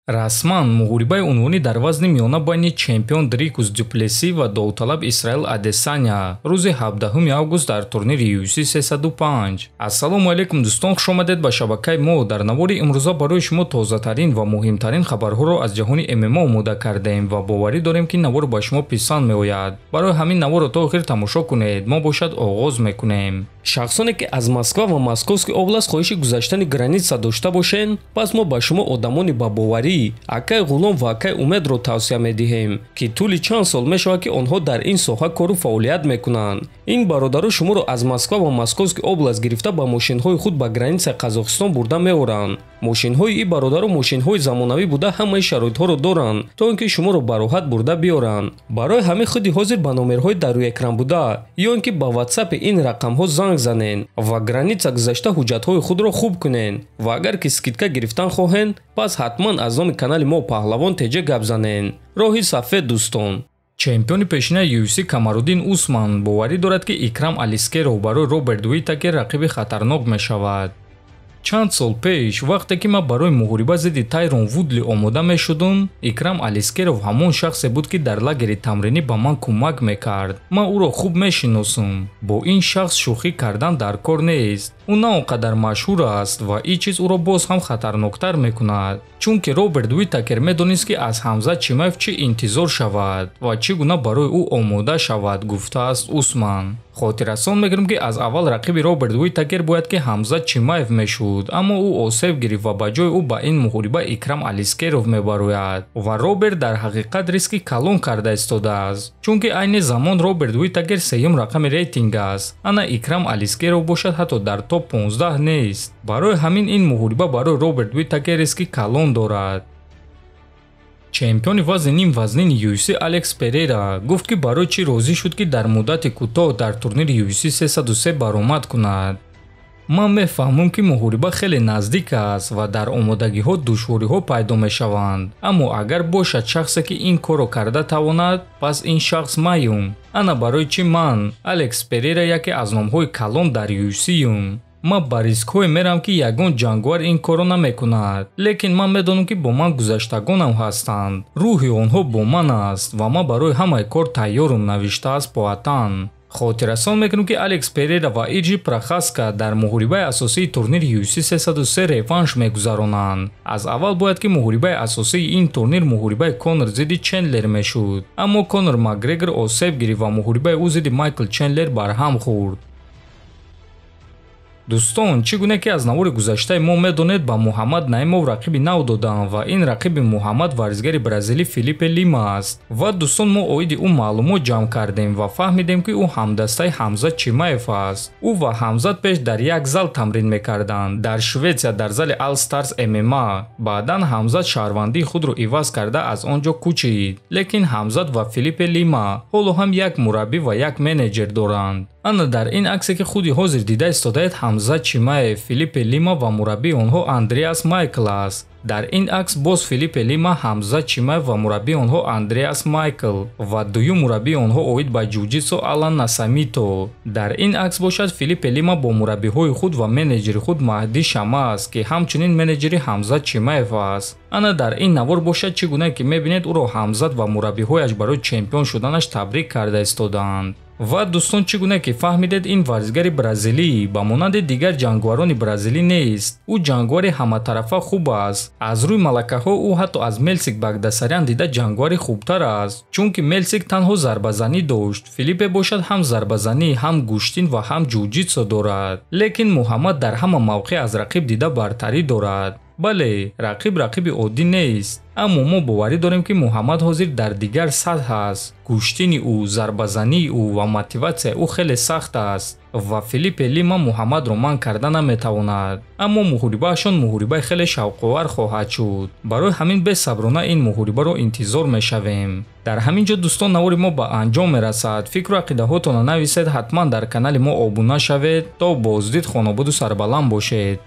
Расман муғрибаи унвони дар вазни миёна байни чемпион Дрикус Дюплеси ва довталаб Исраил Адесаня рӯзи 17 август дар турнири UFC 305. Ассалому алайкум дӯстон, хуш омадед ба шабакаи мо. Дар навори имрӯза барои шумо тозатарин ва муҳимтарин хабарҳоро аз ҷаҳони ММА омода кардаем ва боварӣ дорем ки навор ба шумо писанд меояд. Барои ҳамин наворро то охир тамошо кунед. Мо бошад оғоз мекунем. шахсоне ки аз Москва ва Московский област хоҳиши гузаштани граница дошта бошен, пас мо ба шумо одамони бабоварӣ акай ғулом ва акай умедро тавсия медиҳем ки тӯли чанд сол мешавад ки онҳо дар ин соҳа кору фаъолият мекунанд. Ин бародару шуморо аз Москва ва Московский област гирифта ба мошинҳои худ ба границаи Қазоқистон бурда меоранд. мошинҳои ин бародару мошинҳои замонавӣ буда ҳамаи шароитҳоро доранд то ин ки шуморо ба роҳат бурда биёранд. барои ҳамин худи ҳозир ба номерҳои дар рӯи экран буда ё ин ки ба ватсапи ин рақамҳо занг занен ва граница гузашта ҳуҷҷатҳои худро хуб кунен ва агар ки скидка гирифтан хоҳен, пас ҳатман аз номи канали мо паҳлавон теҷа гап занен. роҳи сафед дӯстон. чемпиони пешинаи UFC Камаруддин Усман боварӣ дорад ки Икрам Алиске роҳбарои Роберт Уитакер рақиби хатарнок мешавад. чанд сол пеш вақте ки ман барои муҳориба зидди Тайрон Вудли омода мешудум, Икрам Алискеров ҳамон шахсе буд ки дар лагери тамринӣ ба ман кӯмак мекард. ман ӯро хуб мешиносум. бо ин шахс шӯхӣ кардан дар кор нест. ӯ на он қадар машҳур аст ва ин чиз ӯро боз ҳам хатарноктар мекунад, чунки Роберт Уитакер медонист ки аз Хамзат Чимаев чӣ интизор шавад ва чӣ гуна барои ӯ омода шавад, гуфтааст Усман. хотиррасон мегирем ки аз аввал рақиби Роберт Уитакер бояд ки Хамзат Чимаев мешуд, аммо ӯ осеб гирифт ва ба ҷои ӯ ба ин муҳориба Икрам Алискеров мебарояд ва Роберт дар ҳақиқат риски калон карда истодааст, чунки айни замон Роберт Уитакер сеюм рақами рейтинг аст, ана Икрам Алискеров бошад ҳатто дар топ 15 нест. барои ҳамин ин муҳориба барои Роберт Уитакер риски калон дорад. чемпиони вазни ним вазнини UFC Алекс Перейра гуфт ки барои чӣ розӣ шуд ки дар муддати кӯтоҳ дар турнири UFC 303 баромад кунад. ман мефаҳмам ки муҳориба хеле наздик аст ва дар омодагиҳо душвориҳо пайдо мешаванд, аммо агар бошад шахсе ки ин корро карда тавонад, пас ин шахс маюм. ана барои чӣ ман, Алекс Перейра, яке аз номҳои калон дар UFC-юм. ман ба рискҳое мерам ки ягон ҷангвар ин корро намекунад, лекин ман медонам ки бо ман гузаштагонам ҳастанд. рӯҳи онҳо бо ман аст ва ман барои ҳамаи кор тайёрум, навиштааст Поатан. хотиррасон мекунем ки Алекс Перейра ва Иджи Прохаска дар муҳорибаи асосии турнири UFC 303 реванш мегузаронанд. аз аввал бояд ки муҳорибаи асосии ин турнир муҳорибаи Конор зидди Чендлер мешуд, аммо Конор Макгрегор осеб гирифт ва муҳорибаи ӯ зидди Майкл Чендлер барҳам хӯрд. дӯстон, чӣ гуна ки аз навори гузаштаи мо медонед, ба Мухаммад Наимов рақиби нав доданд ва ин рақиби Муҳаммад варзигари бразилӣ Филиппе Лима аст. ва дӯстон, мо оиди ӯ маълумот ҷамъ кардем ва фаҳмидем ки ӯ ҳамдастаи Хамзат Чимаев аст. ӯ ва Хамзат пеш дар як зал тамрин мекарданд дар Шветсия дар зали All Stars MMA. баъдан Хамзат шаҳрвандии худро иваз карда аз он ҷо кӯчид, лекин Хамзат ва Филиппе Лима ҳоло ҳам як мураббӣ ва як менеҷер доранд. ана дар ин аксе ки худи ҳозир дида истодаед, Хамзат Чимаев, Филиппе Лима ва мураббии онҳо Андреас Майкл аст. дар ин акс боз Филиппе Лима, Хамзат Чимаев ва мураббии онҳо Андреас Майкл ва дуюм мураббии онҳо оид ба ҷуҷитсу Алан Насамито. дар ин акс бошад Филиппе Лима бо мураббиҳои худ ва менеҷери худ Маҳдӣ Шамас, ки ҳамчунин менеҷери Хамзат Чимаев аст. ана дар ин навор бошад чӣ гуна ки мебинед ӯро Хамзат ва мураббиҳояш барои чемпион шуданаш табрик карда истодаанд. ва дӯстон, чӣ гуна ки фаҳмидед, ин варзигари бразилӣ ба монанди дигар ҷангварони бразилӣ нест. ӯ ҷангвари ҳаматарафа хуб аст. аз рӯи малакаҳо ӯ ҳатто аз Мелсик Багдасарян дида ҷангвари хубтар аст, чунки Мелсик танҳо зарбазанӣ дошт. Филиппе бошад ҳам зарбазанӣ, ҳам гӯштин ва ҳам ҷуҷитсу дорад, лекин Муҳаммад дар ҳама мавқеъ аз рақиб дида бартарӣ дорад. бале, рақиб рақиби оддӣ нест, аммо мо боварӣ дорем ки Муҳаммад ҳозир дар дигар сатҳ аст. гӯштини ӯ, зарбазании ӯ ва мотиватсияи ӯ хеле сахт аст ва Филиппе Лима Муҳаммадро манъ карда наметавонад, аммо муҳорибаашон муҳорибаи хеле шавқовар хоҳад шуд. барои ҳамин бесаброна ин муҳорибаро интизор мешавем. дар ҳамин ҷо дӯстон, навори мо ба анҷом мерасад. фикру ақидаҳотонро нависед, ҳатман дар канали мо обуна шавед. то боздид, хонободу сарбаланд бошед.